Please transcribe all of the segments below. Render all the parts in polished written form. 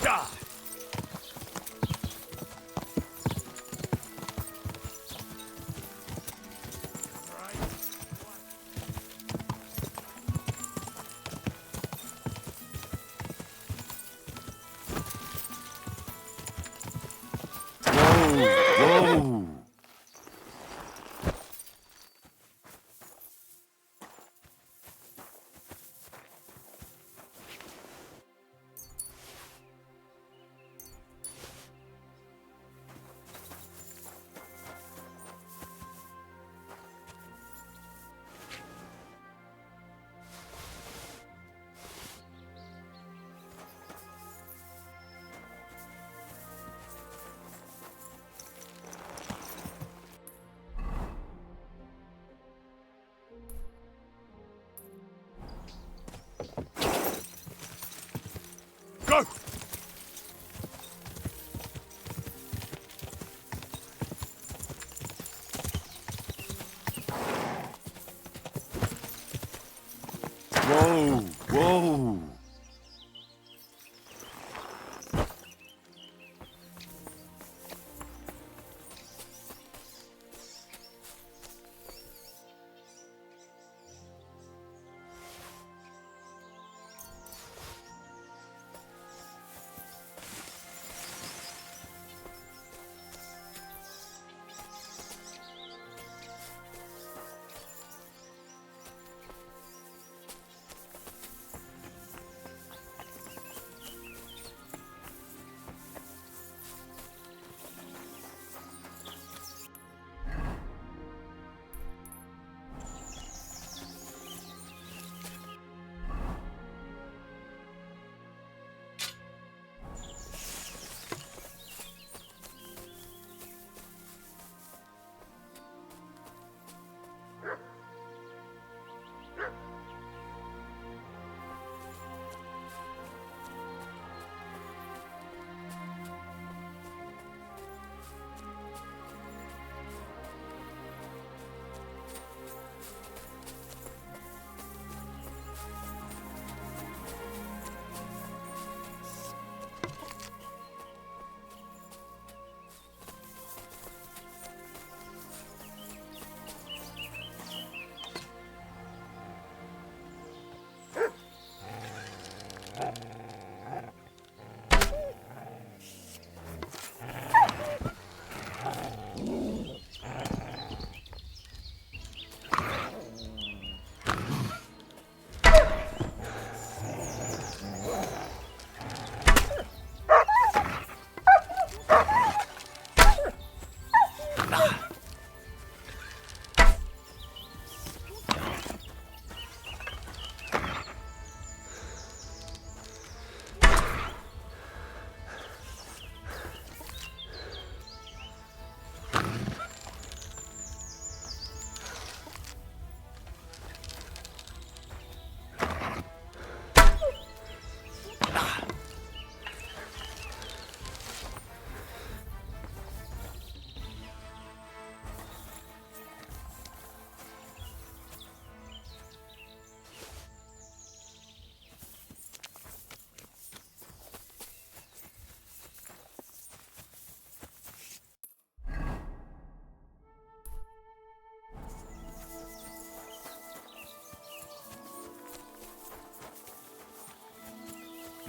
Die! Whoa! Go! Whoa! Whoa!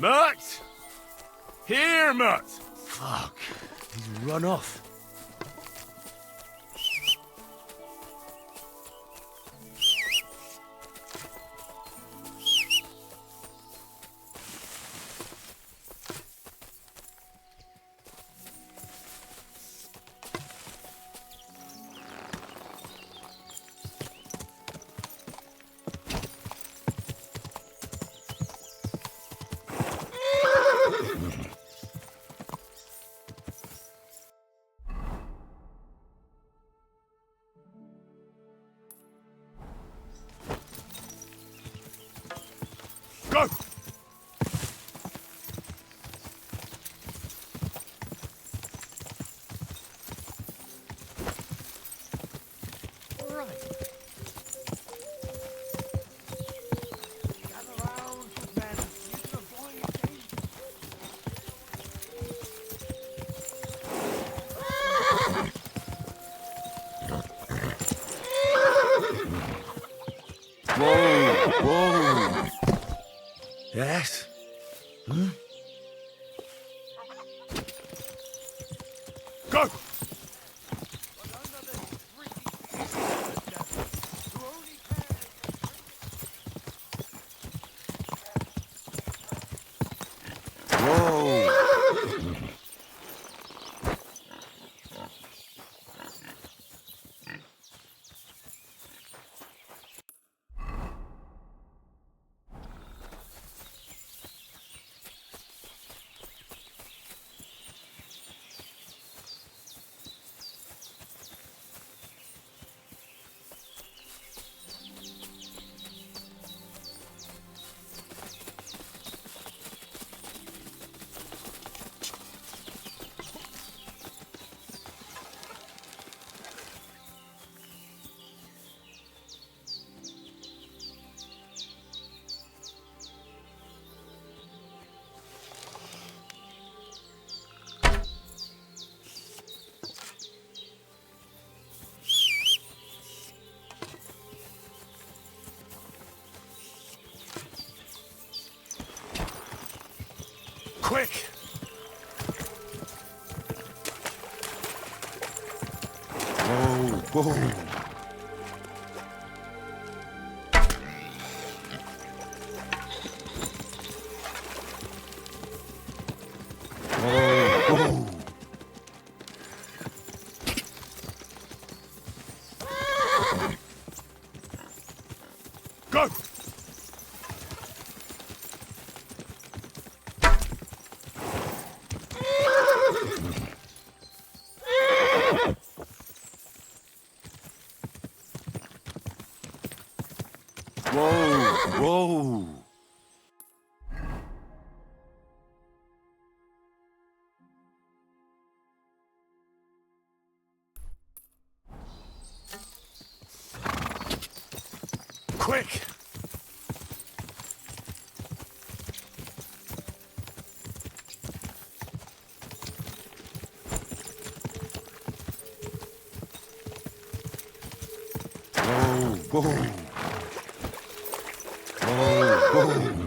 Mutt! Here, Mutt! Fuck. He's run off. Yes? Hmm? Go! Whoa! Quick! Whoa! Whoa! Whoa! Whoa! Go! Whoa! Whoa! Quick! Whoa! Whoa! Whoa! Whoa!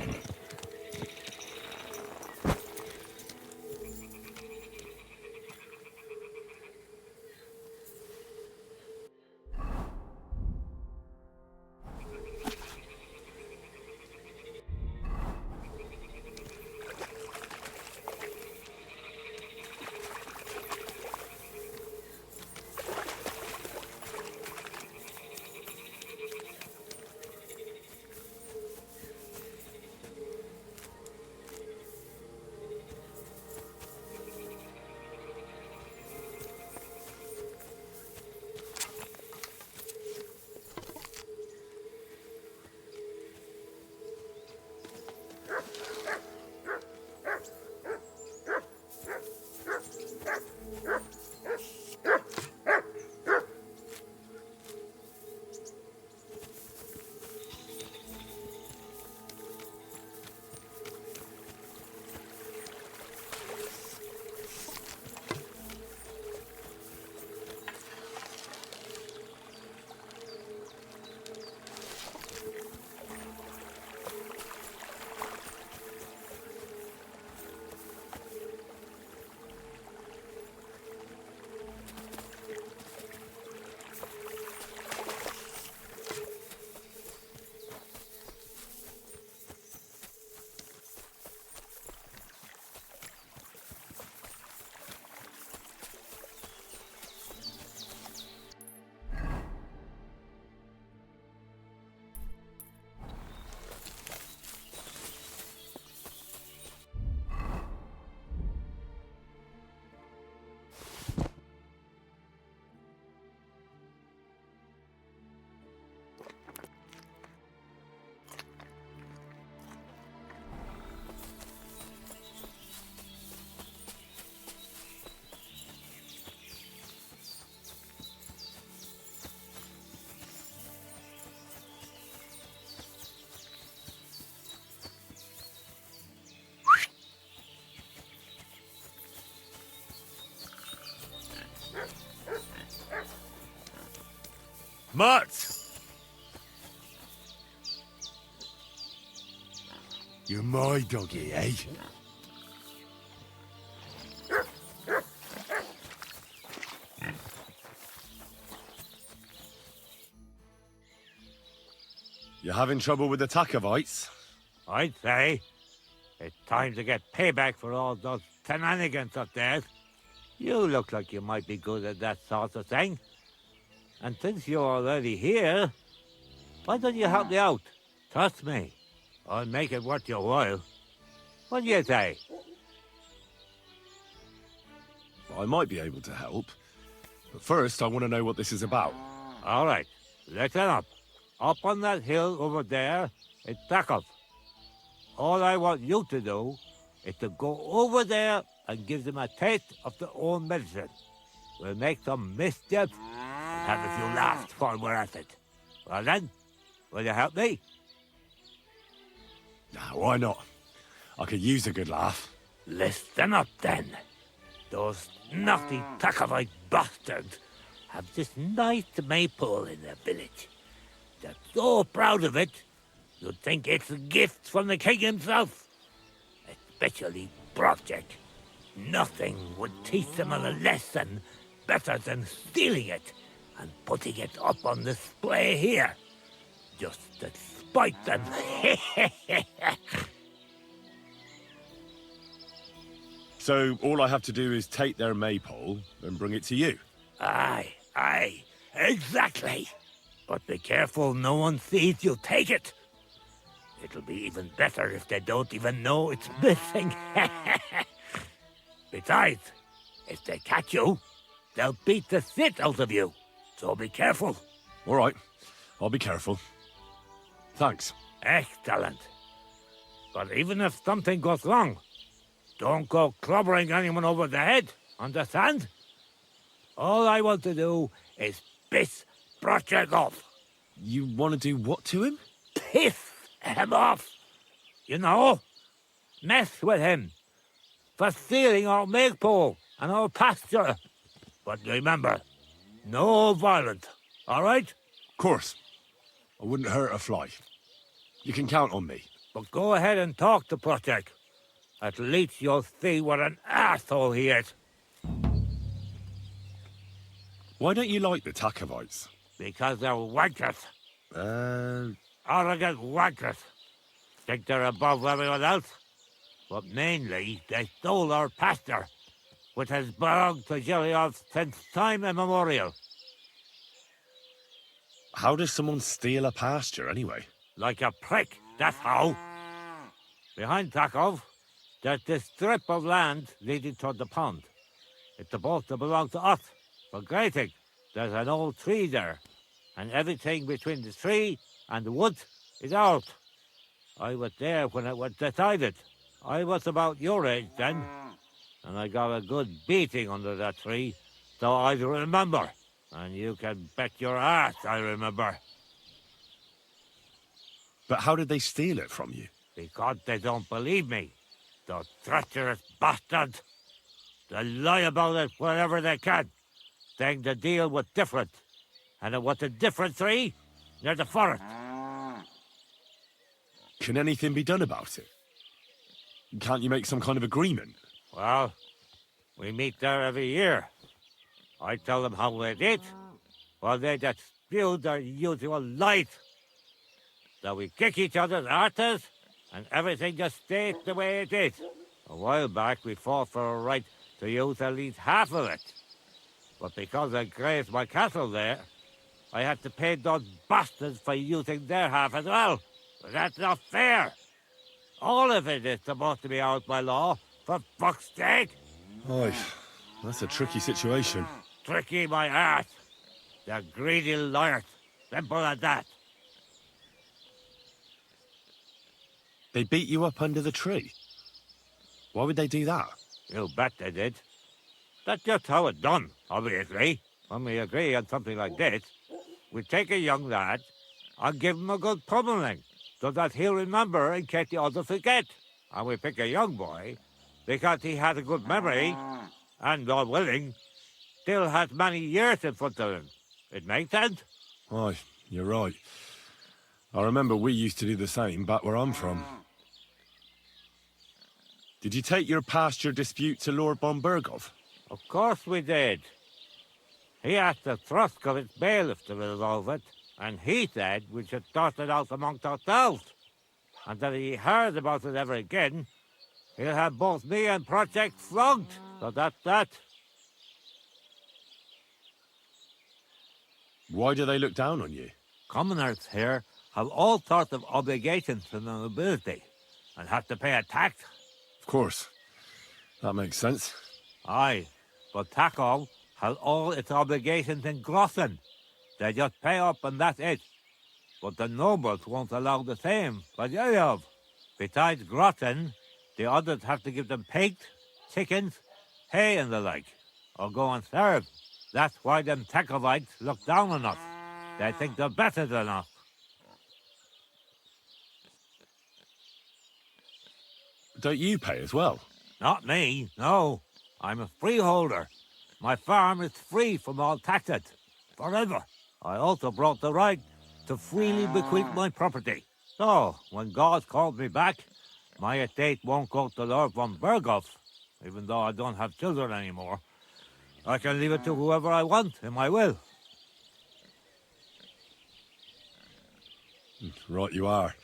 Mutt! You're my doggy, eh? You having trouble with the Takovites? I'd say it's time to get payback for all those shenanigans up there. You look like you might be good at that sort of thing. And since you're already here, why don't you help me out? Trust me, I'll make it worth your while. What do you say? I might be able to help. But first, I want to know what this is about. All right, listen up. Up on that hill over there, it's Takov. All I want you to do is to go over there and give them a taste of their own medicine. We'll make some mischief and have a few laughs while we're at it. Well then, will you help me? Nah, why not? I could use a good laugh. Listen up then. Those naughty Takovite bastards have this nice maypole in their village. They're so proud of it, you'd think it's a gift from the king himself. Especially Project. Nothing would teach them a lesson better than stealing it and putting it up on display here. Just to spite them. So all I have to do is take their maypole and bring it to you. Aye, exactly. But be careful no one sees you take it. It'll be even better if they don't even know it's missing. Besides, if they catch you, they'll beat the shit out of you. So be careful. All right, I'll be careful. Thanks. Excellent. But even if something goes wrong, don't go clobbering anyone over the head, understand? All I want to do is piss Project off. You want to do what to him? Piss him off. You know, mess with him for stealing our maypole and our pasture. But remember, no violence, all right? Of course. I wouldn't hurt a fly. You can count on me. But go ahead and talk to Project. At least you'll see what an asshole he is. Why don't you like the Takovites? Because they're wankers. Arrogant wankers. Think they're above everyone else. But mainly, they stole our pasture, which has belonged to Giliov since time immemorial. How does someone steal a pasture, anyway? Like a prick, that's how. Behind Takov, there's this strip of land leading toward the pond. It's supposed to belong to us, for grazing. There's an old tree there, and everything between the tree and the woods is ours. I was there when it was decided. I was about your age then, and I got a good beating under that tree, so I remember. And you can bet your ass I remember. But how did they steal it from you? Because they don't believe me. Those treacherous bastards. They lie about it wherever they can, saying the deal was different. And it was a different tree near the forest. Can anything be done about it? Can't you make some kind of agreement? Well, we meet there every year. I tell them how it is, while they just spew their usual lies. So we kick each other's arses, and everything just stays the way it is. A while back, we fought for a right to use at least half of it. But because I grazed my cattle there, I had to pay those bastards for using their half as well. But that's not fair. All of it is supposed to be out by law, for fuck's sake. Oy, that's a tricky situation. Tricky my ass. They're greedy liars. Simple as that. They beat you up under the tree. Why would they do that? You bet they did. That's just how it's done, obviously. When we agree on something like this, we take a young lad and give him a good pummeling, so that he'll remember in case the others forget. And we pick a young boy because he has a good memory and, God willing, still has many years in front of him. It makes sense? Aye, you're right. I remember we used to do the same back where I'm from. Did you take your pasture dispute to Lord Bombergov? Of course we did. He asked the Trusk of its bailiff to resolve it, and he said we should sort it out amongst ourselves. And that if he heard about it ever again, he'll have both me and Project flogged. So that's that. Why do they look down on you? Commoners here have all sorts of obligations to the nobility, and have to pay a tax. Of course. That makes sense. Aye, but Tackle has all its obligations in Grossen. They just pay up and that's it. But the nobles won't allow the same for Yayov. Besides Grossen, the others have to give them pigs, chickens, hay and the like, or go and serve. That's why them Takovites look down on us. They think they're better than us. Don't you pay as well? Not me, no. I'm a freeholder. My farm is free from all taxes, forever. I also brought the right to freely bequeath my property. So, when God calls me back, my estate won't go to Lord von Berghoff, even though I don't have children anymore. I can leave it to whoever I want in my will. Right you are.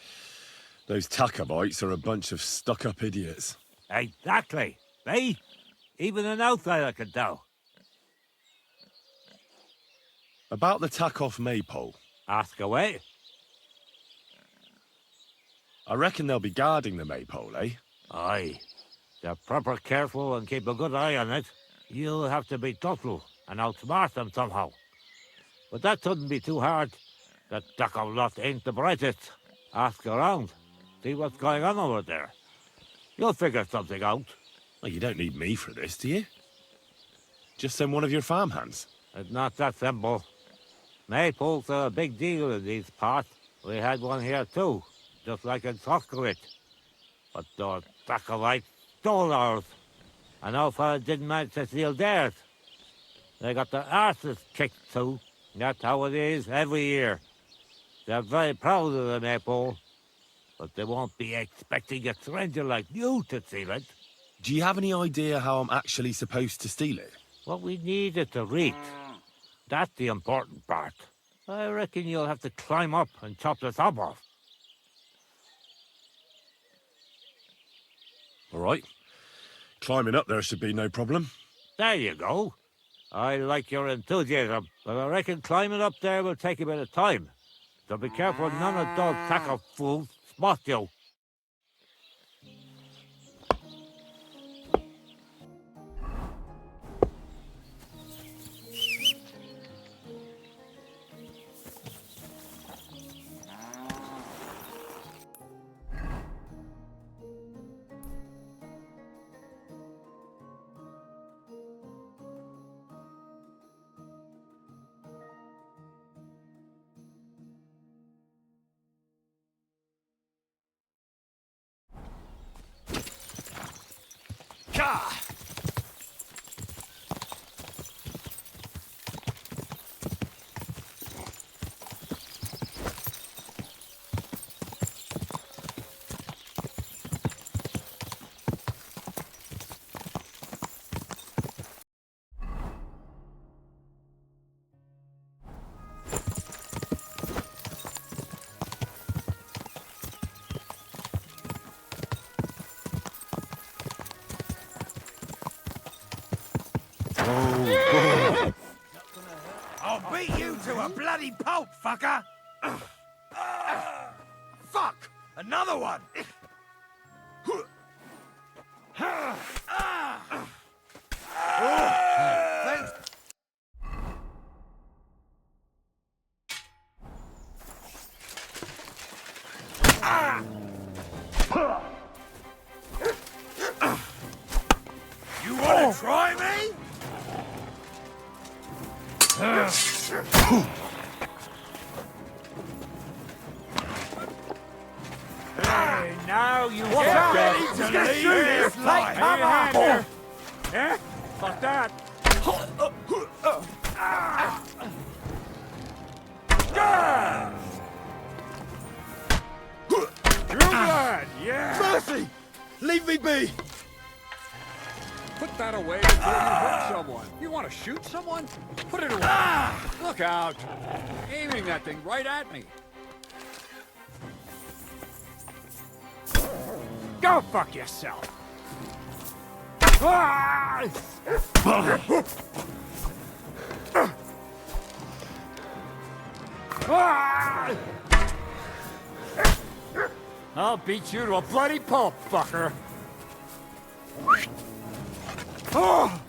Those Takovites are a bunch of stuck-up idiots. Exactly. Eh? Even an outsider can tell. About the Takov maypole, Ask away. I reckon they'll be guarding the maypole, eh? Aye. They're proper careful and keep a good eye on it. You'll have to be thoughtful and outsmart them somehow. But that shouldn't be too hard. That Duckov lot ain't the brightest. Ask around. See what's going on over there. You'll figure something out. Well, you don't need me for this, do you? Just send one of your farmhands. It's not that simple. Maypoles are a big deal in these parts. We had one here too, just like in Soskowitz. But those Duckovites stole ours. And our fellas didn't manage to steal theirs. They got their arses kicked too. That's how it is every year. They're very proud of the maypole, but they won't be expecting a stranger like you to steal it. Do you have any idea how I'm actually supposed to steal it? What we need is to reach. That's the important part. I reckon you'll have to climb up and chop the top off. All right. Climbing up there should be no problem. There you go. I like your enthusiasm, but I reckon climbing up there will take a bit of time. So be careful none of those tackle fools spot you. Ka! I'll beat you to a bloody pulp, fucker! Fuck! Another one! Thanks. You wanna try me? Hey, now you What's get ready to leave this life? Come on! Eh? What's that? True blood, yeah! Mercy! Leave me be! Put that away before you hurt someone. You want to shoot someone? Put it away. Look out. Aiming that thing right at me. Go fuck yourself. I'll beat you to a bloody pulp, fucker. Oh!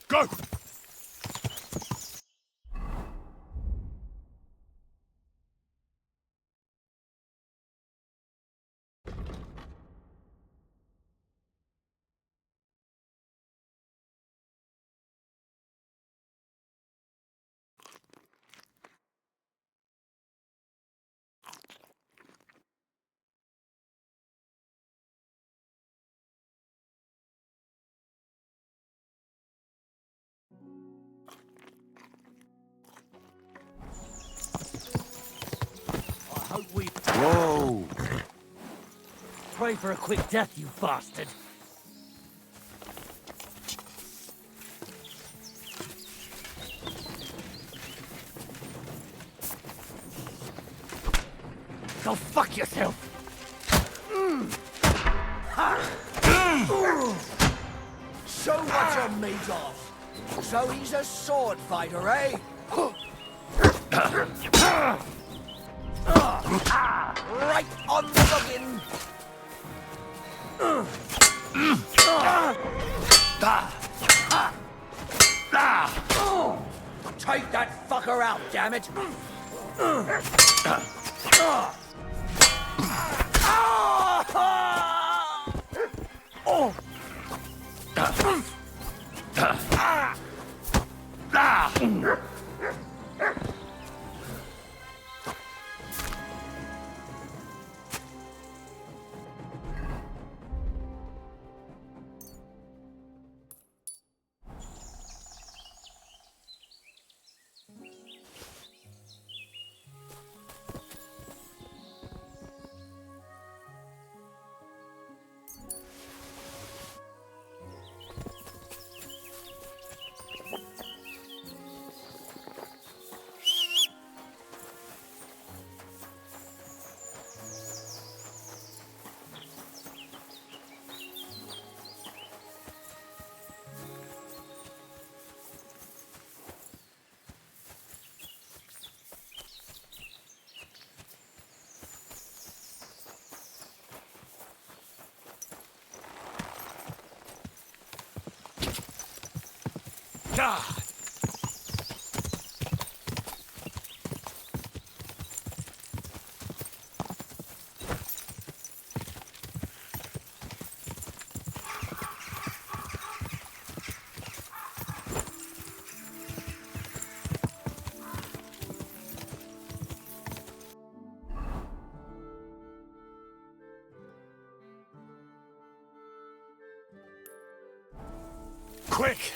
Go! I hope we Whoa! pray for a quick death, you bastard. Go fuck yourself. So what you're made of? So he's a sword fighter, eh? Right on the noggin! Take that fucker out, damn it! God! Quick!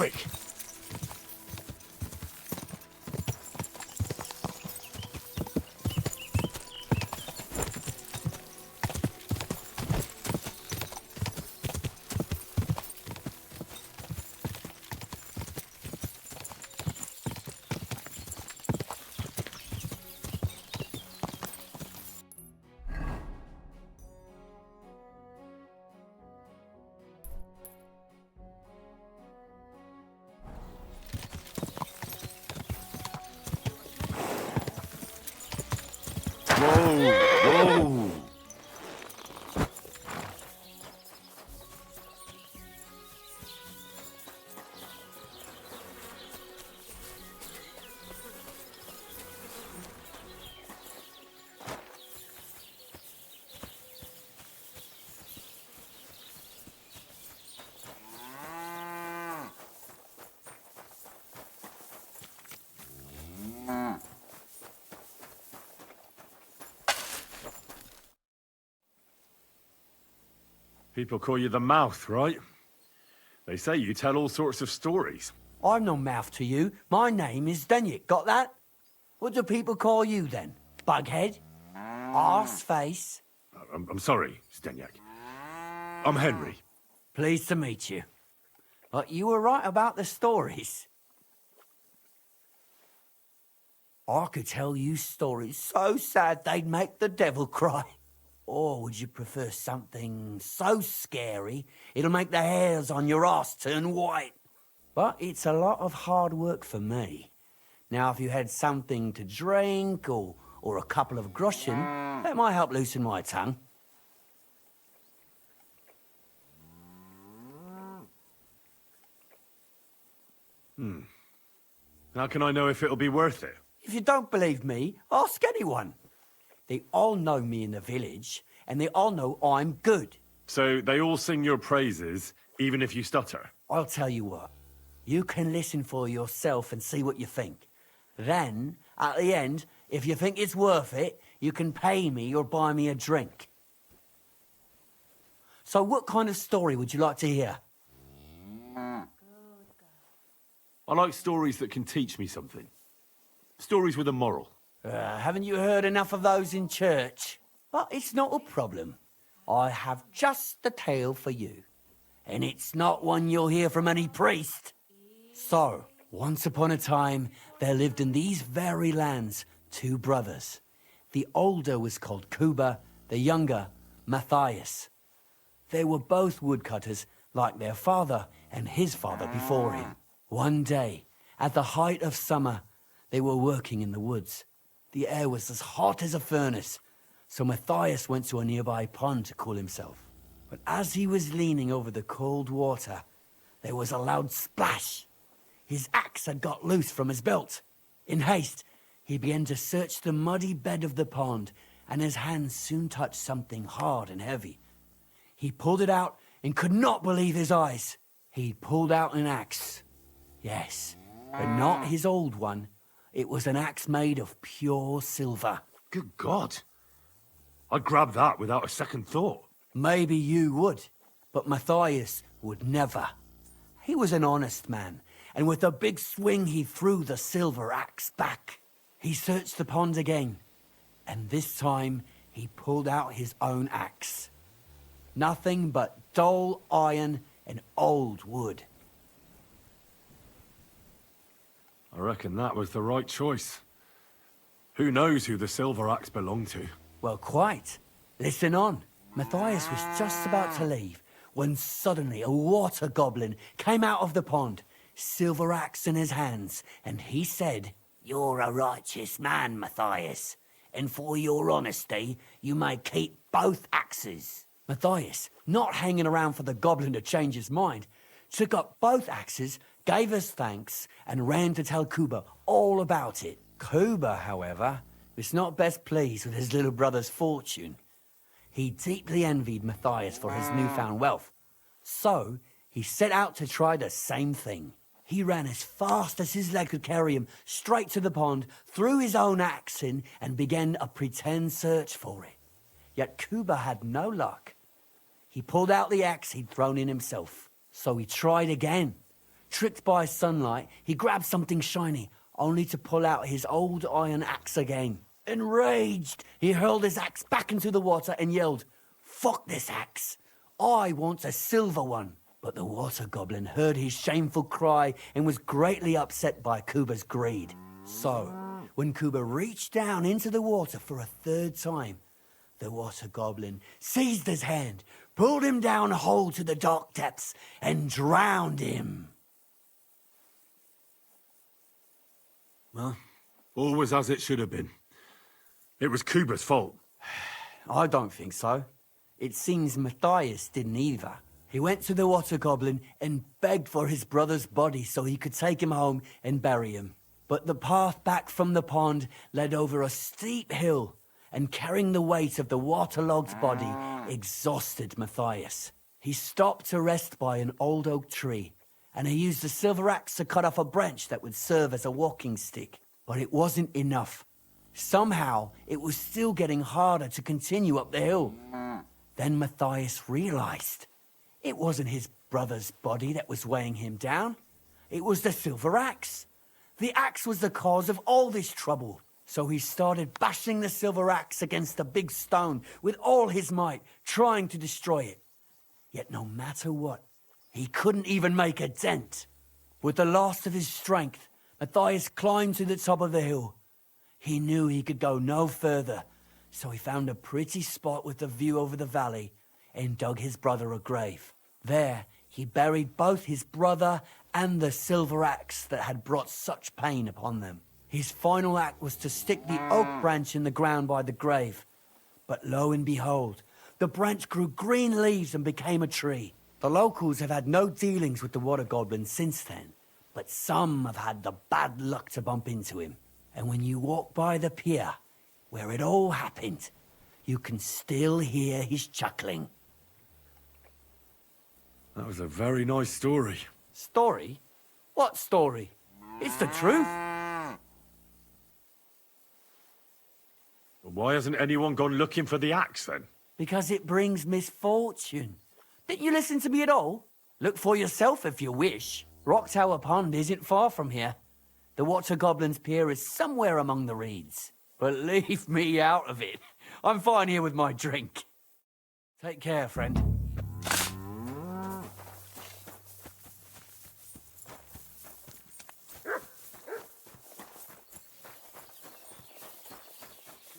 quick. Whoa, whoa. People call you the mouth, right? They say you tell all sorts of stories. I'm no mouth to you. My name is Denyek. Got that? What do people call you then? Bughead? Arse face? I'm sorry, Stenyak. I'm Henry. Pleased to meet you. But you were right about the stories. I could tell you stories so sad they'd make the devil cry. Or would you prefer something so scary it'll make the hairs on your ass turn white? But it's a lot of hard work for me. Now, if you had something to drink or a couple of groschen, that might help loosen my tongue. How can I know if it'll be worth it? If you don't believe me, ask anyone. They all know me in the village, and they all know I'm good. So they all sing your praises, even if you stutter? I'll tell you what. You can listen for yourself and see what you think. Then, at the end, if you think it's worth it, you can pay me or buy me a drink. So what kind of story would you like to hear? I like stories that can teach me something. Stories with a moral. Haven't you heard enough of those in church? But it's not a problem. I have just a tale for you. And it's not one you'll hear from any priest. So, once upon a time, there lived in these very lands 2 brothers. The older was called Kuba, the younger, Matthias. They were both woodcutters, like their father and his father before him. One day, at the height of summer, they were working in the woods. The air was as hot as a furnace, so Matthias went to a nearby pond to cool himself. But as he was leaning over the cold water, there was a loud splash. His axe had got loose from his belt. In haste, he began to search the muddy bed of the pond, and his hands soon touched something hard and heavy. He pulled it out and could not believe his eyes. He pulled out an axe. Yes, but not his old one. It was an axe made of pure silver. Good God. I'd grab that without a second thought. Maybe you would, but Matthias would never. He was an honest man, and with a big swing he threw the silver axe back. He searched the pond again, and this time he pulled out his own axe. Nothing but dull iron and old wood. I reckon that was the right choice. Who knows who the silver axe belonged to? Well, quite. Listen on. Matthias was just about to leave when suddenly a water goblin came out of the pond, silver axe in his hands, and he said, "You're a righteous man, Matthias, and for your honesty, you may keep both axes." Matthias, not hanging around for the goblin to change his mind, took up both axes, gave us thanks, and ran to tell Kuba all about it. Kuba, however, was not best pleased with his little brother's fortune. He deeply envied Matthias for his newfound wealth. So, he set out to try the same thing. He ran as fast as his leg could carry him straight to the pond, threw his own axe in, and began a pretend search for it. Yet Kuba had no luck. He pulled out the axe he'd thrown in himself. So he tried again. Tricked by sunlight, he grabbed something shiny, only to pull out his old iron axe again. Enraged, he hurled his axe back into the water and yelled, "Fuck this axe! I want a silver one!" But the water goblin heard his shameful cry and was greatly upset by Kuba's greed. So, when Kuba reached down into the water for a third time, the water goblin seized his hand, pulled him down a hole to the dark depths, and drowned him. Well, all was as it should have been. It was Kuba's fault. I don't think so. It seems Matthias didn't either. He went to the water goblin and begged for his brother's body so he could take him home and bury him. But the path back from the pond led over a steep hill, and carrying the weight of the waterlogged body exhausted Matthias. He stopped to rest by an old oak tree, and he used a silver axe to cut off a branch that would serve as a walking stick. But it wasn't enough. Somehow, it was still getting harder to continue up the hill. Then Matthias realized it wasn't his brother's body that was weighing him down. It was the silver axe. The axe was the cause of all this trouble. So he started bashing the silver axe against the big stone with all his might, trying to destroy it. Yet no matter what, he couldn't even make a dent. With the last of his strength, Matthias climbed to the top of the hill. He knew he could go no further, so he found a pretty spot with a view over the valley and dug his brother a grave. There, he buried both his brother and the silver axe that had brought such pain upon them. His final act was to stick the oak branch in the ground by the grave. But lo and behold, the branch grew green leaves and became a tree. The locals have had no dealings with the water goblin since then, but some have had the bad luck to bump into him. And when you walk by the pier, where it all happened, you can still hear his chuckling. That was a very nice story. Story? What story? It's the truth. But why hasn't anyone gone looking for the axe, then? Because it brings misfortune. Didn't you listen to me at all? Look for yourself if you wish. Rock Tower Pond isn't far from here. The Water Goblin's Pier is somewhere among the reeds. But leave me out of it. I'm fine here with my drink. Take care, friend.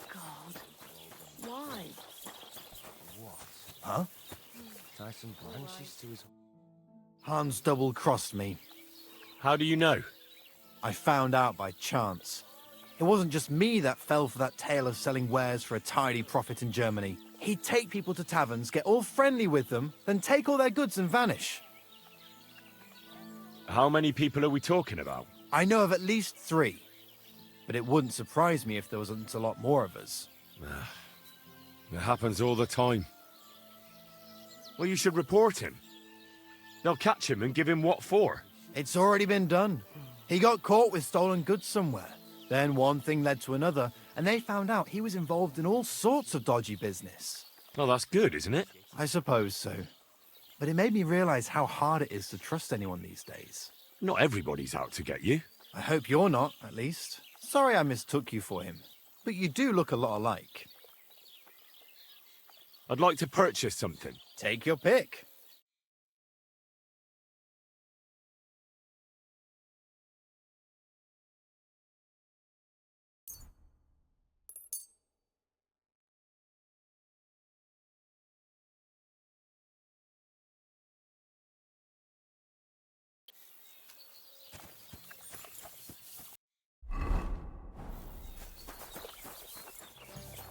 God, why? Huh? Tie some branches to his... Hans double-crossed me. How do you know? I found out by chance. It wasn't just me that fell for that tale of selling wares for a tidy profit in Germany. He'd take people to taverns, get all friendly with them, then take all their goods and vanish. How many people are we talking about? I know of at least 3. But it wouldn't surprise me if there wasn't a lot more of us. It happens all the time. Well, you should report him. They'll catch him and give him what for. It's already been done. He got caught with stolen goods somewhere. Then one thing led to another, and they found out he was involved in all sorts of dodgy business. Well, that's good, isn't it? I suppose so. But it made me realize how hard it is to trust anyone these days. Not everybody's out to get you. I hope you're not, at least. Sorry I mistook you for him. But you do look a lot alike. I'd like to purchase something. Take your pick.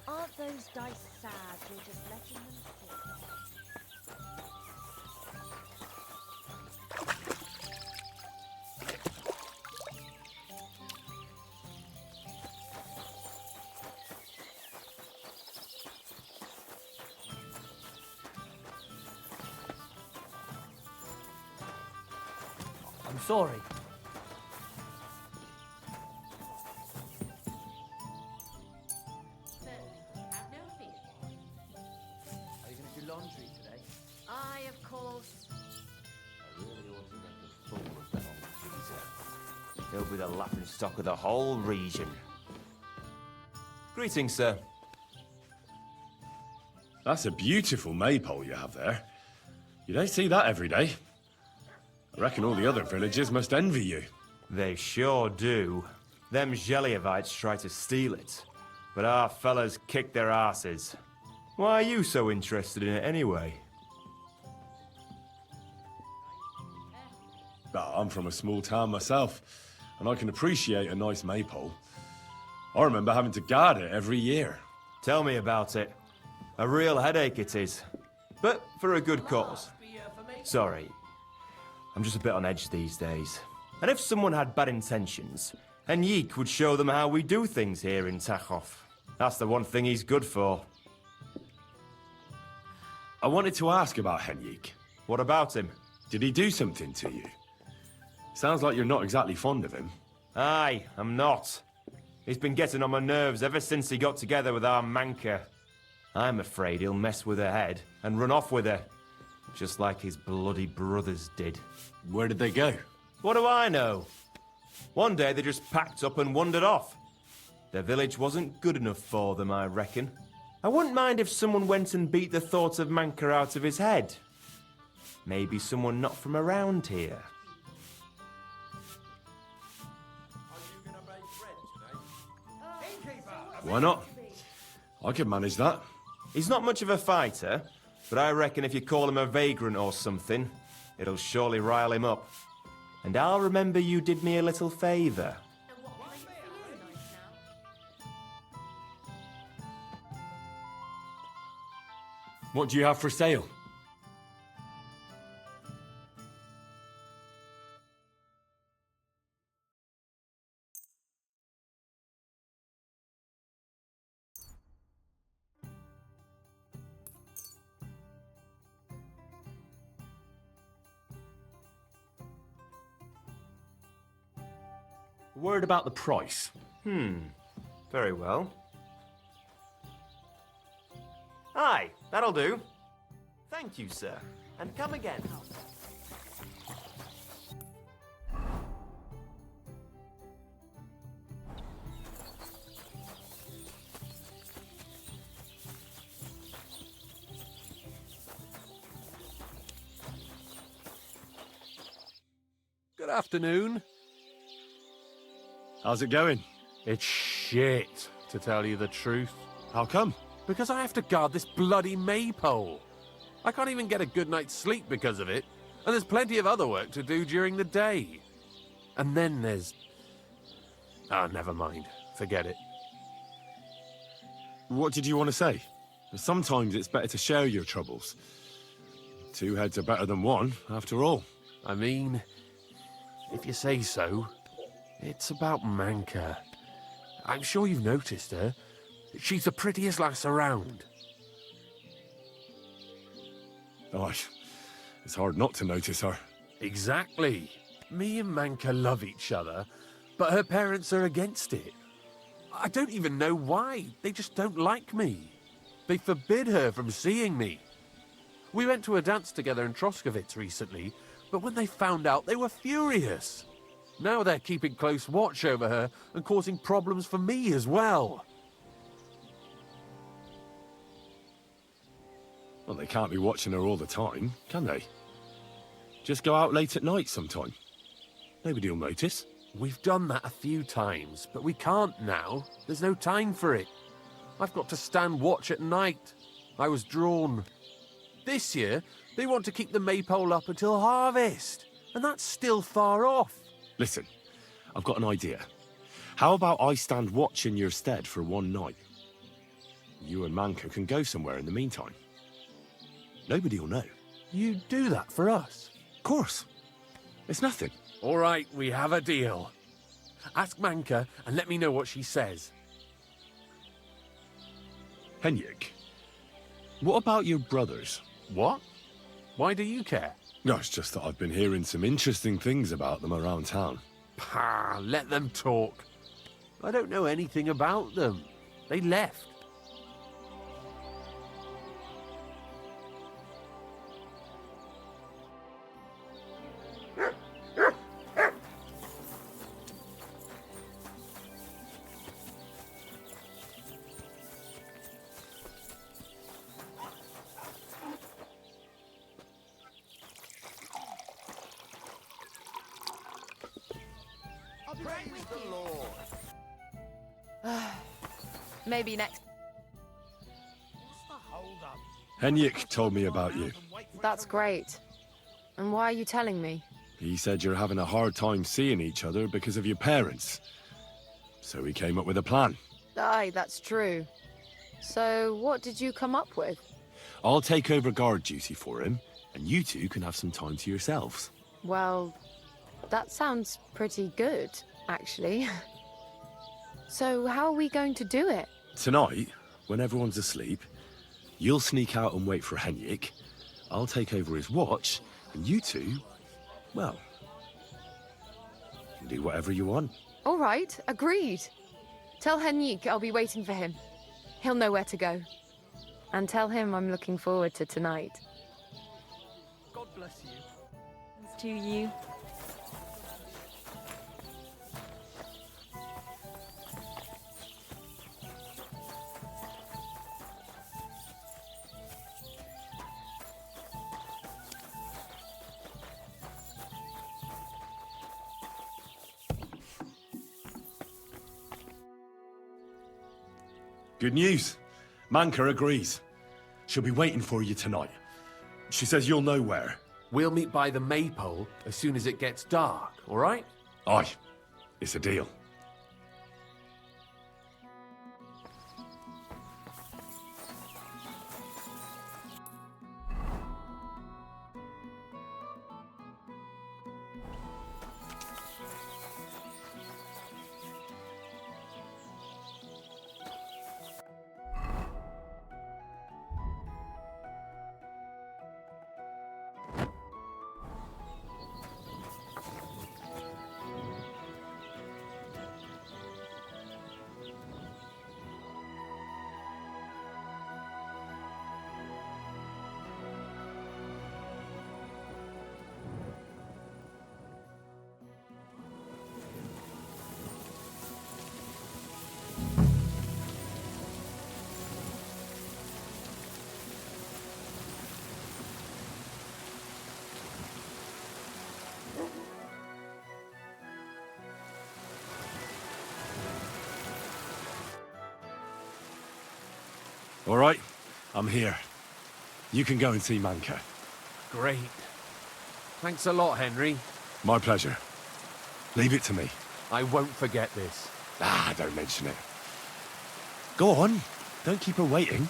Aren't those dice sad you're just letting them sit? I'm sorry. Have no fear. Are you going to do laundry today? I, of course. I really ought to make a fool of that He'll be the laughing stock of the whole region. Greetings, sir. That's a beautiful maypole you have there. You don't see that every day. I reckon all the other villagers must envy you. They sure do. Them Geliovites try to steal it, but our fellas kick their asses. Why are you so interested in it anyway? I'm from a small town myself, and I can appreciate a nice maypole. I remember having to guard it every year. Tell me about it. A real headache it is, but for a good cause. Sorry, I'm just a bit on edge these days. And if someone had bad intentions, Henrik would show them how we do things here in Tachov. That's the one thing he's good for. I wanted to ask about Henrik. What about him? Did he do something to you? Sounds like you're not exactly fond of him. Aye, I'm not. He's been getting on my nerves ever since he got together with our Manka. I'm afraid he'll mess with her head and run off with her, just like his bloody brothers did. Where did they go? What do I know? One day they just packed up and wandered off. Their village wasn't good enough for them, I reckon. I wouldn't mind if someone went and beat the thought of Manka out of his head. Maybe someone not from around here. Why not? I could manage that. He's not much of a fighter, but I reckon if you call him a vagrant or something, it'll surely rile him up. And I'll remember you did me a little favor. What do you have for sale? Word about the price. Very well. Aye, that'll do. Thank you, sir. And come again. Good afternoon. How's it going? It's shit, to tell you the truth. How come? Because I have to guard this bloody maypole. I can't even get a good night's sleep because of it, and there's plenty of other work to do during the day. And then there's... Ah, never mind. Forget it. What did you want to say? Sometimes it's better to share your troubles. Two heads are better than one, after all. I mean, if you say so, it's about Manka. I'm sure you've noticed her. She's the prettiest lass around. Oh, it's hard not to notice her. Exactly. Me and Manka love each other, but her parents are against it. I don't even know why. They just don't like me. They forbid her from seeing me. We went to a dance together in Troskovitz recently, but when they found out, they were furious. Now they're keeping close watch over her and causing problems for me as well. Well, they can't be watching her all the time, can they? Just go out late at night sometime. Nobody'll notice. We've done that a few times, but we can't now. There's no time for it. I've got to stand watch at night. I was drawn. This year, they want to keep the maypole up until harvest, and that's still far off. Listen, I've got an idea. How about I stand watch in your stead for one night? You and Manka can go somewhere in the meantime. Nobody'll know. You do that for us? Of course. It's nothing. All right, we have a deal. Ask Manka and let me know what she says. Henrik, what about your brothers? What? Why do you care? No, it's just that I've been hearing some interesting things about them around town. Pah, let them talk. I don't know anything about them. They left. Praise the Lord. Maybe next. Henrik told me about you. That's great. And why are you telling me? He said you're having a hard time seeing each other because of your parents. So he came up with a plan. Aye, that's true. So, what did you come up with? I'll take over guard duty for him, and you two can have some time to yourselves. Well, that sounds pretty good, actually. So, how are we going to do it? Tonight, when everyone's asleep, you'll sneak out and wait for Henrik. I'll take over his watch, and you two, well, can do whatever you want. All right, agreed. Tell Henrik I'll be waiting for him. He'll know where to go. And tell him I'm looking forward to tonight. God bless you. To you. Good news. Manka agrees. She'll be waiting for you tonight. She says you'll know where. We'll meet by the maypole as soon as it gets dark, all right? Aye. It's a deal. All right, I'm here. You can go and see Manka. Great. Thanks a lot, Henry. My pleasure. Leave it to me. I won't forget this. Ah, don't mention it. Go on. Don't keep her waiting.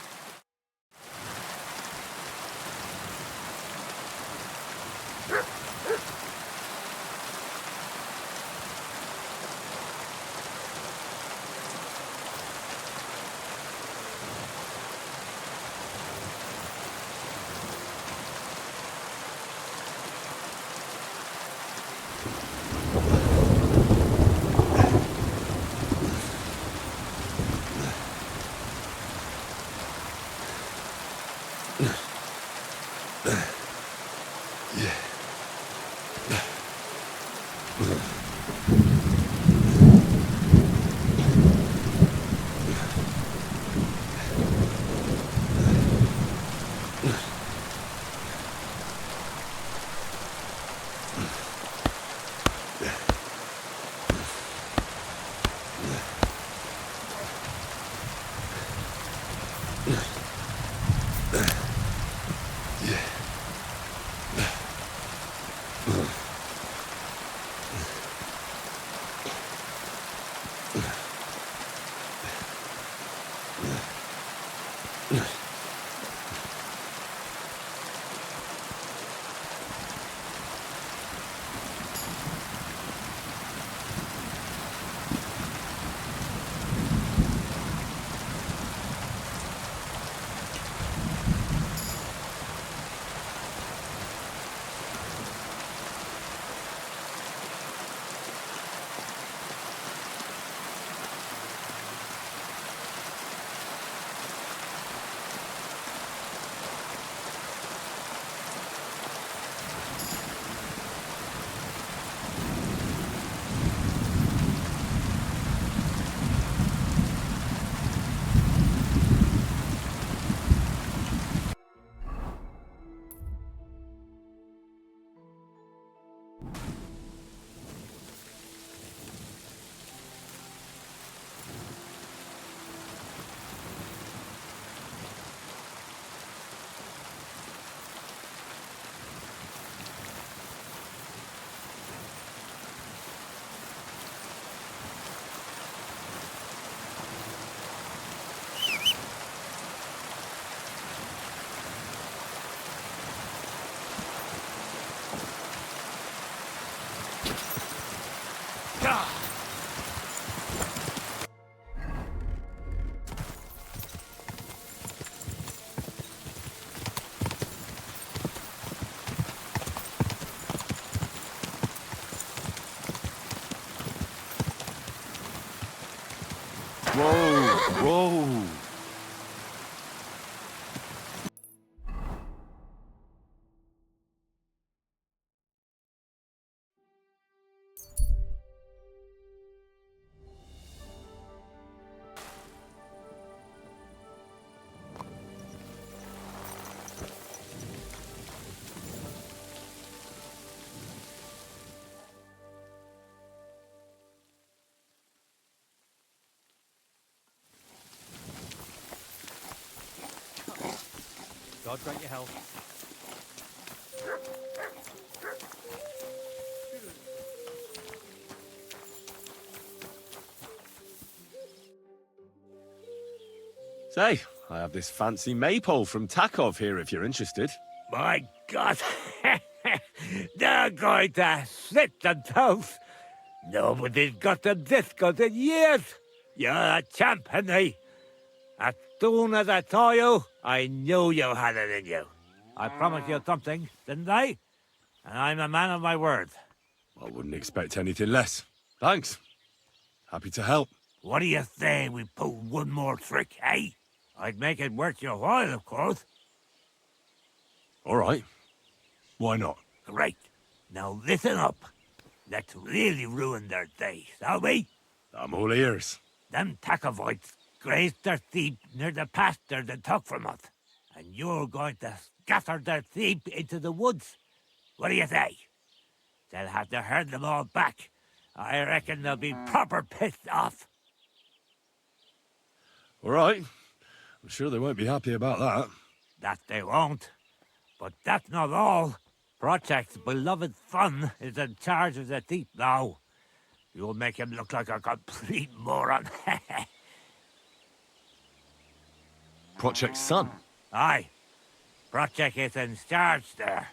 God grant your health. Say, I have this fancy maypole from Takov here if you're interested. My God! They're going to sit the toast! Nobody's got them this good in years! You're a champ, Henry! As soon as I saw you, I knew you had it in you. I promised you something, didn't I? And I'm a man of my word. I wouldn't expect anything less. Thanks. Happy to help. What do you say we pull one more trick, eh? I'd make it worth your while, of course. All right. Why not? Great. Now listen up. Let's really ruin their day, shall we? I'm all ears. Them Takovites grazed their sheep near the pasture they took from us. And you're going to scatter their sheep into the woods. What do you say? They'll have to herd them all back. I reckon they'll be proper pissed off. All right. I'm sure they won't be happy about that. That they won't. But that's not all. Project's beloved son is in charge of the sheep now. You'll make him look like a complete moron. Project's son? Aye. Project is in charge there.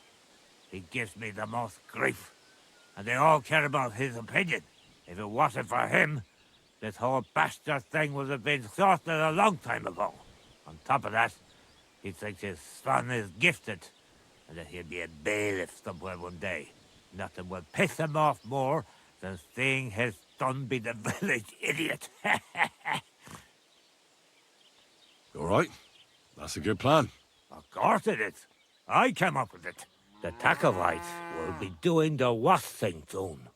He gives me the most grief. And they all care about his opinion. If it wasn't for him, this whole bastard thing would have been sorted a long time ago. On top of that, he thinks his son is gifted, and that he'll be a bailiff somewhere one day. Nothing will piss him off more than seeing his son be the village idiot. All right. That's a good plan. Of course it is. I came up with it. The Takovites will be doing the wash thing soon.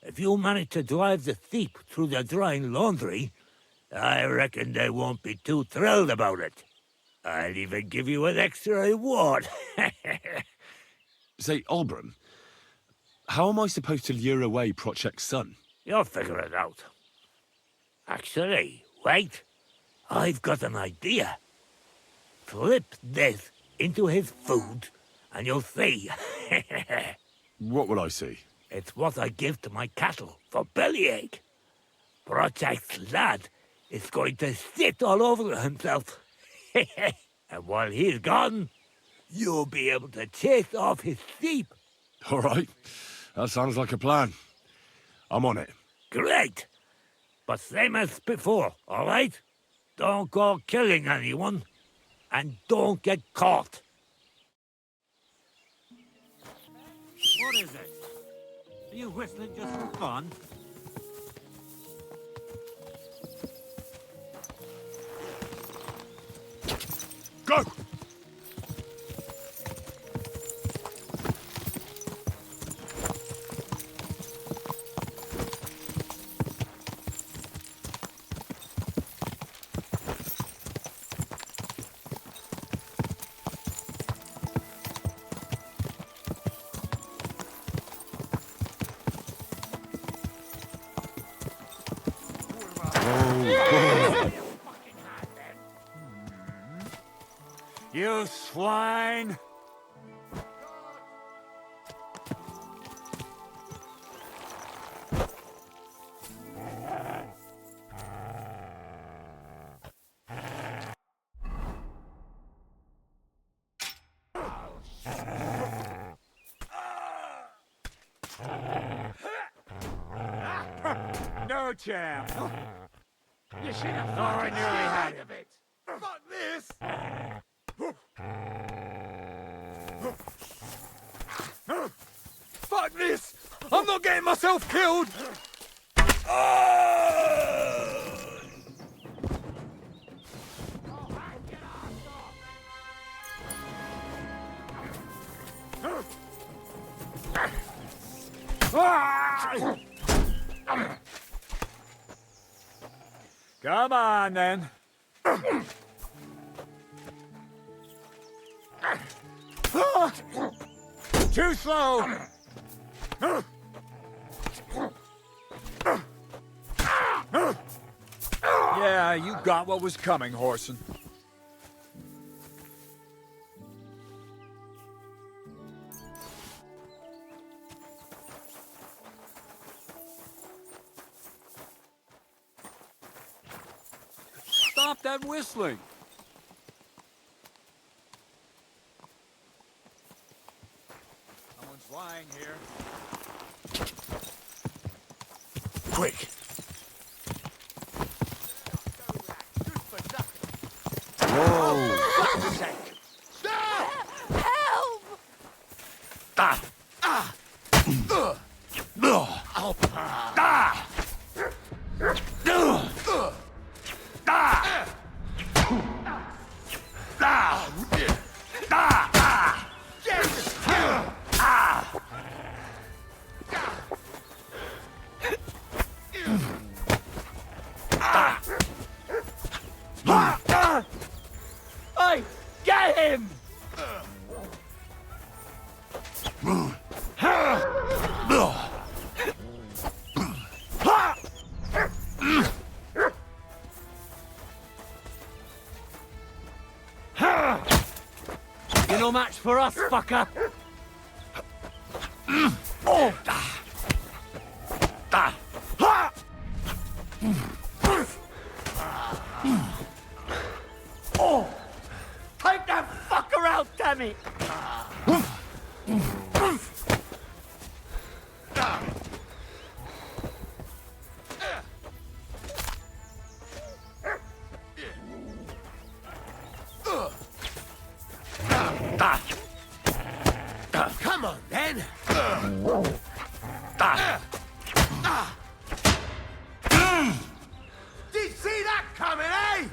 If you manage to drive the sheep through the drying laundry, I reckon they won't be too thrilled about it. I'll even give you an extra reward. Say, Olbram, how am I supposed to lure away Project's son? You'll figure it out. Actually, wait. I've got an idea. Flip this into his food, and you'll see. What will I see? It's what I give to my cattle for bellyache. Project's lad is going to sit all over himself. And while he's gone, you'll be able to chase off his sheep. All right. That sounds like a plan. I'm on it. Great. But same as before, all right? Don't go killing anyone, and don't get caught. What is it? Are you whistling just for fun? Go! You swine! No chance. You should have thought I nearly had it. Fuck this! Fuck this! I'm not getting myself killed! Come on, then. Too slow! Yeah, you got what was coming, Horson. Stop that whistling! Someone's lying here. Quick! Help! Hey, get him! You're no match for us, fucker! Take that fucker out, damn it! Come on, then! Did you see that coming, eh?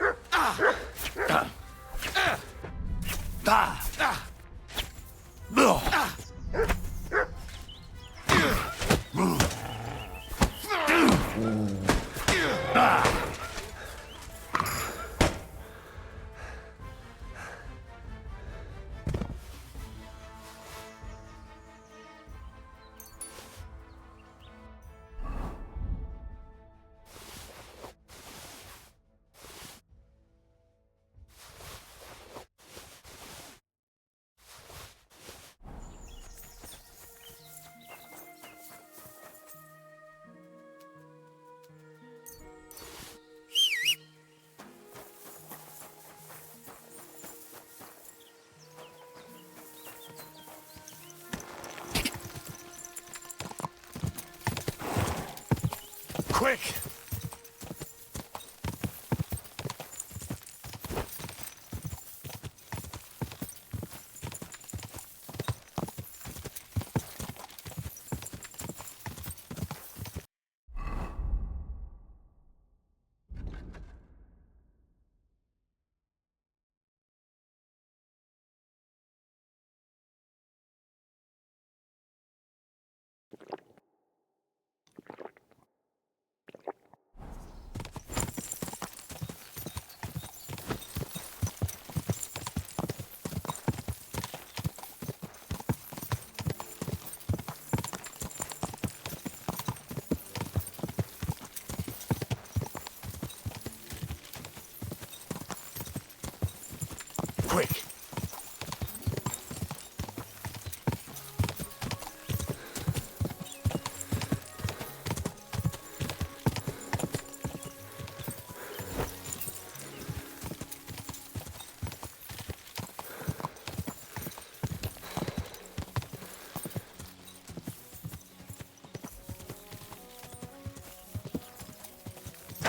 Quick! Quick!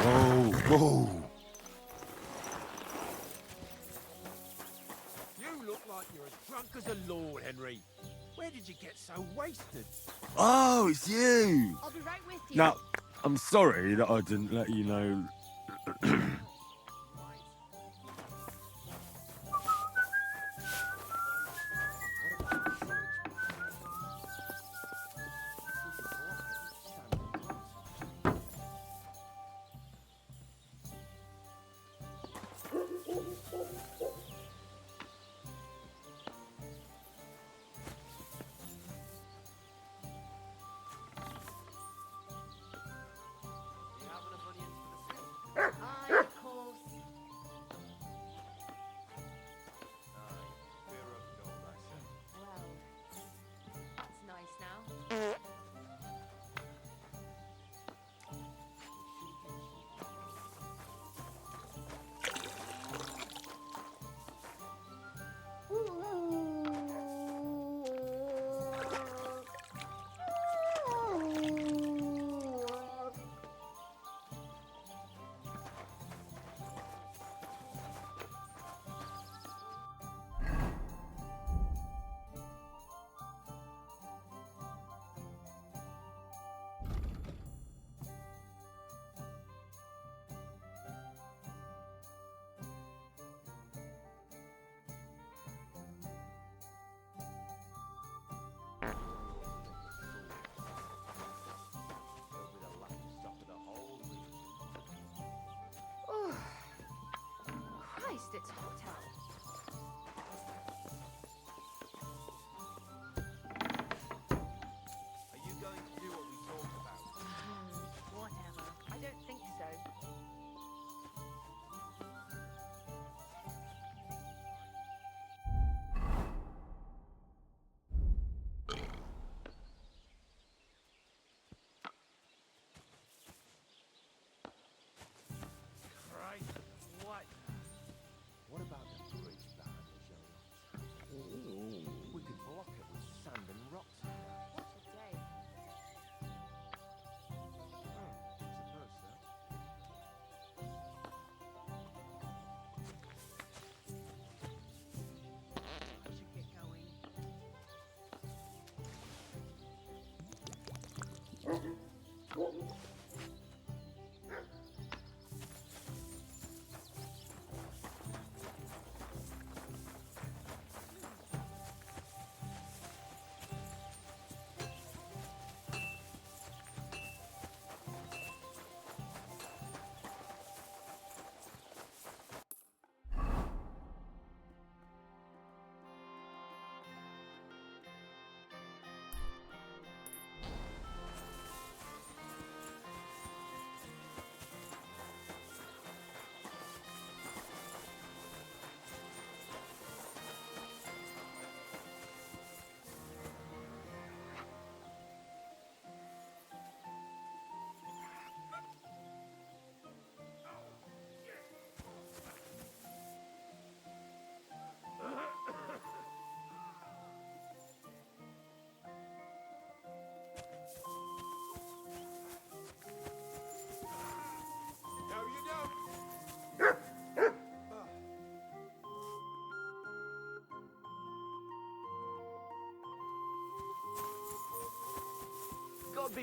Whoa, whoa! You look like you're as drunk as a lord, Henry. Where did you get so wasted? Oh, it's you! I'll be right with you. Now, I'm sorry that I didn't let you know.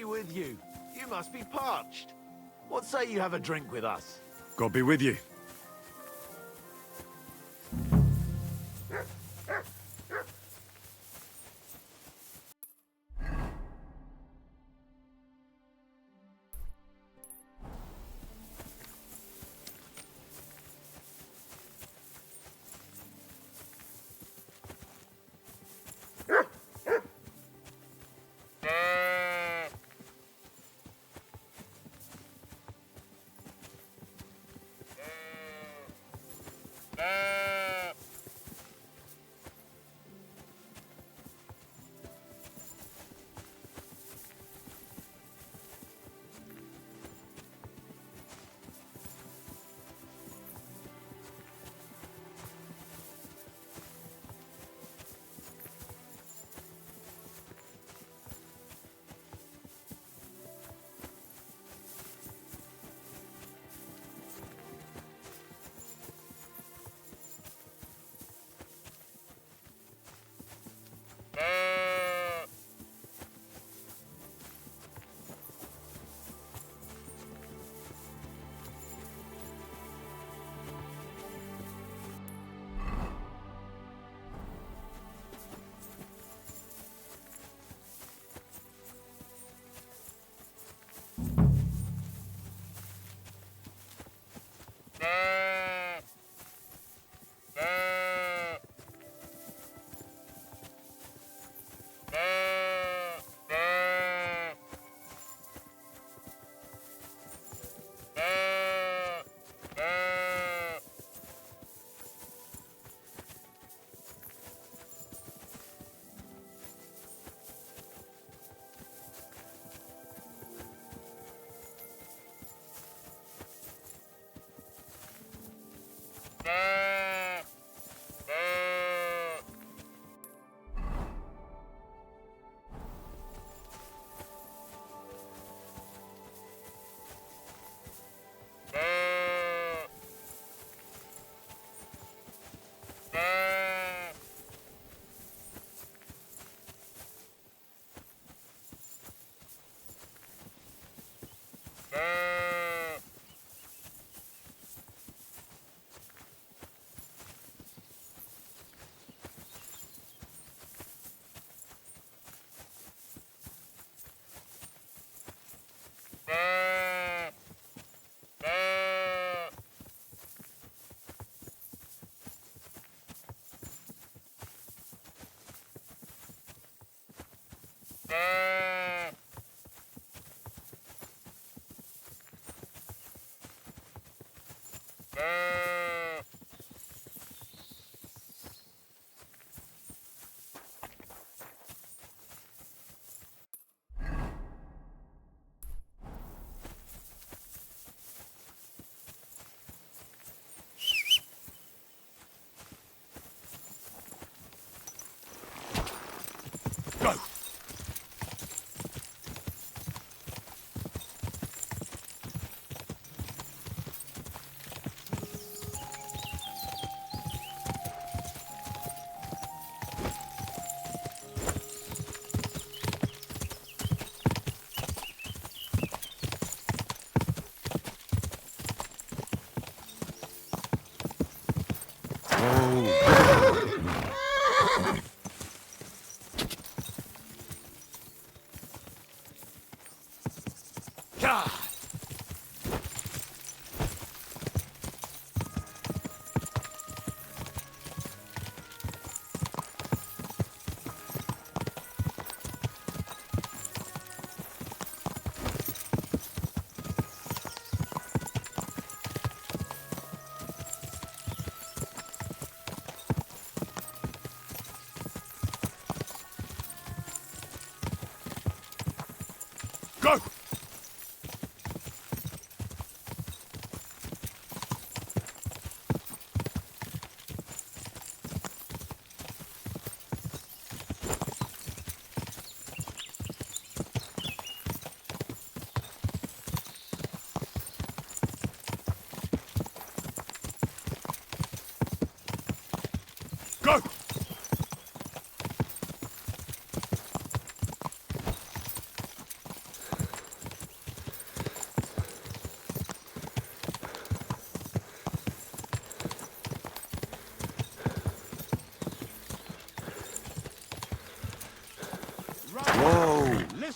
be with you. You must be parched. What say you have a drink with us? God be with you.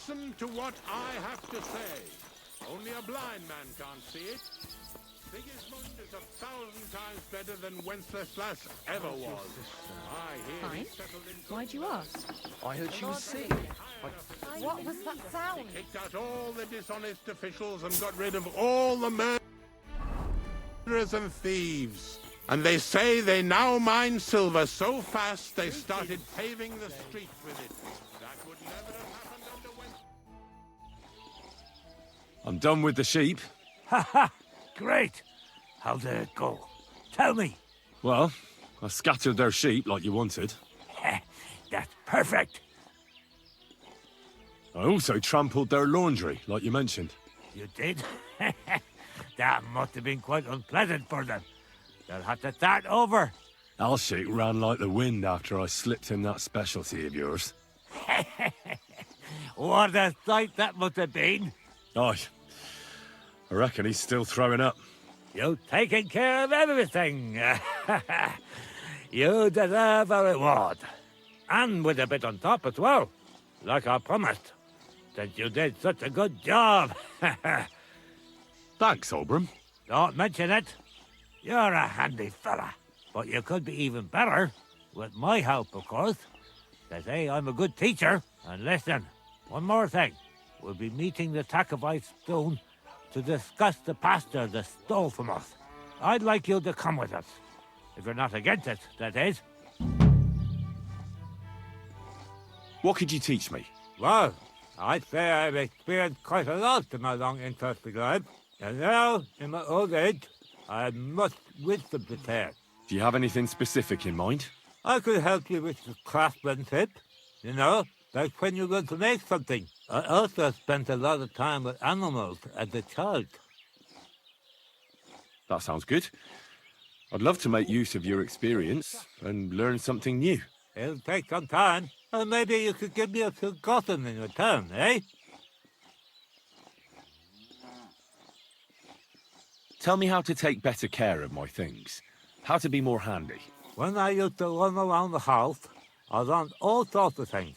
Listen to what I have to say. Only a blind man can't see it. Sigismund is 1,000 times better than Wenceslas ever was. I hear he Fine. settled in good Why'd you ask? I heard she was sick. What was that sound? kicked out all the dishonest officials and got rid of all the murderers and thieves. And they say they now mine silver so fast they started paving the streets with it. That would never have happened under I'm done with the sheep. Ha ha! Great! How did it go? Tell me! Well, I scattered their sheep like you wanted. That's perfect! I also trampled their laundry, like you mentioned. You did? That must have been quite unpleasant for them. They'll have to start over. Alshik ran like the wind after I slipped him that specialty of yours. What a sight that must have been. Aye. I reckon he's still throwing up. You've taken care of everything. You deserve a reward. And with a bit on top as well. Like I promised. Since you did such a good job. Thanks, Oberon. Don't mention it. You're a handy fella. But you could be even better. With my help, of course. They say I'm a good teacher. And listen, one more thing. We'll be meeting the Takovites soon to discuss the pasture they stole from us. I'd like you to come with us. If you're not against it, that is. What could you teach me? Well, I'd say I've experienced quite a lot in my long interesting life. And now, in my old age, I have much wisdom to share. Do you have anything specific in mind? I could help you with the craftsmanship. You know, like when you're going to make something. I also spent a lot of time with animals as a child. That sounds good. I'd love to make use of your experience and learn something new. It'll take some time, and maybe you could give me a few gotten in return, eh? Tell me how to take better care of my things. How to be more handy. When I used to run around the house, I learned all sorts of things.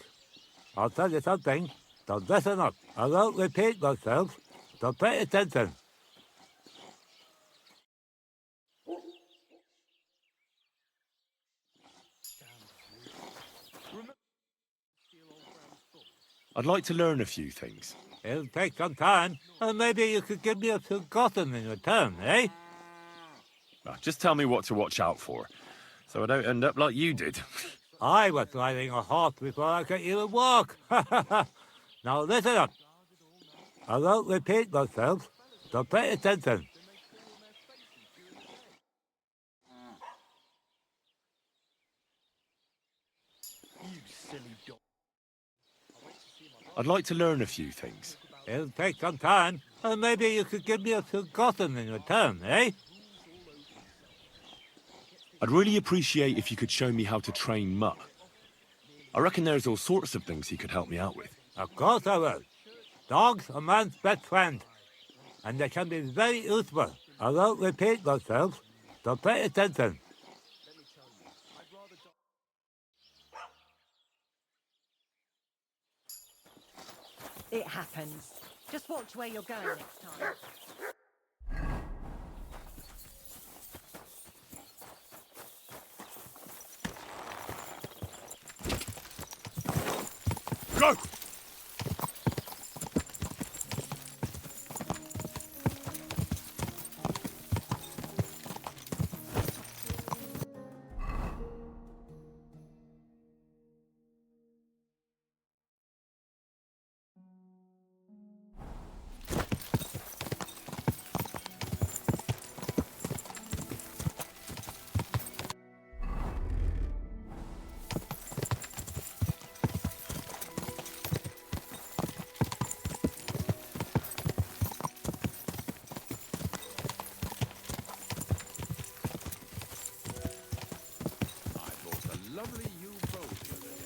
I'll tell you something, so listen up. I won't repeat myself, so pay attention. I'd like to learn a few things. It'll take some time, and maybe you could give me a few gotten in return, eh? Just tell me what to watch out for, so I don't end up like you did. I was riding a horse before I could even walk. Now listen up. I won't repeat myself, so pay attention. I'd like to learn a few things. It'll take some time, and maybe you could give me a few gotten in return, eh? I'd really appreciate if you could show me how to train Mutt. I reckon there's all sorts of things he could help me out with. Of course I will. Dogs are man's best friend, and they can be very useful. I won't repeat myself, so pay attention. It happens. Just watch where you're going next time. Go!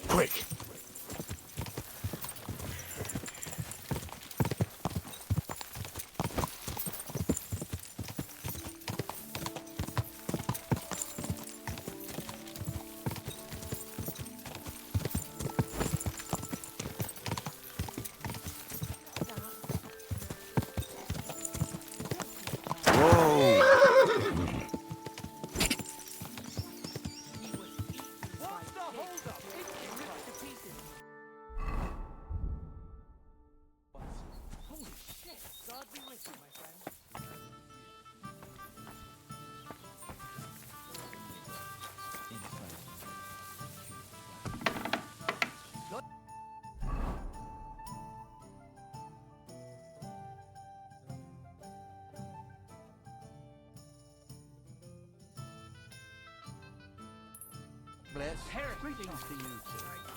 Quick! Bless. Greetings to you too.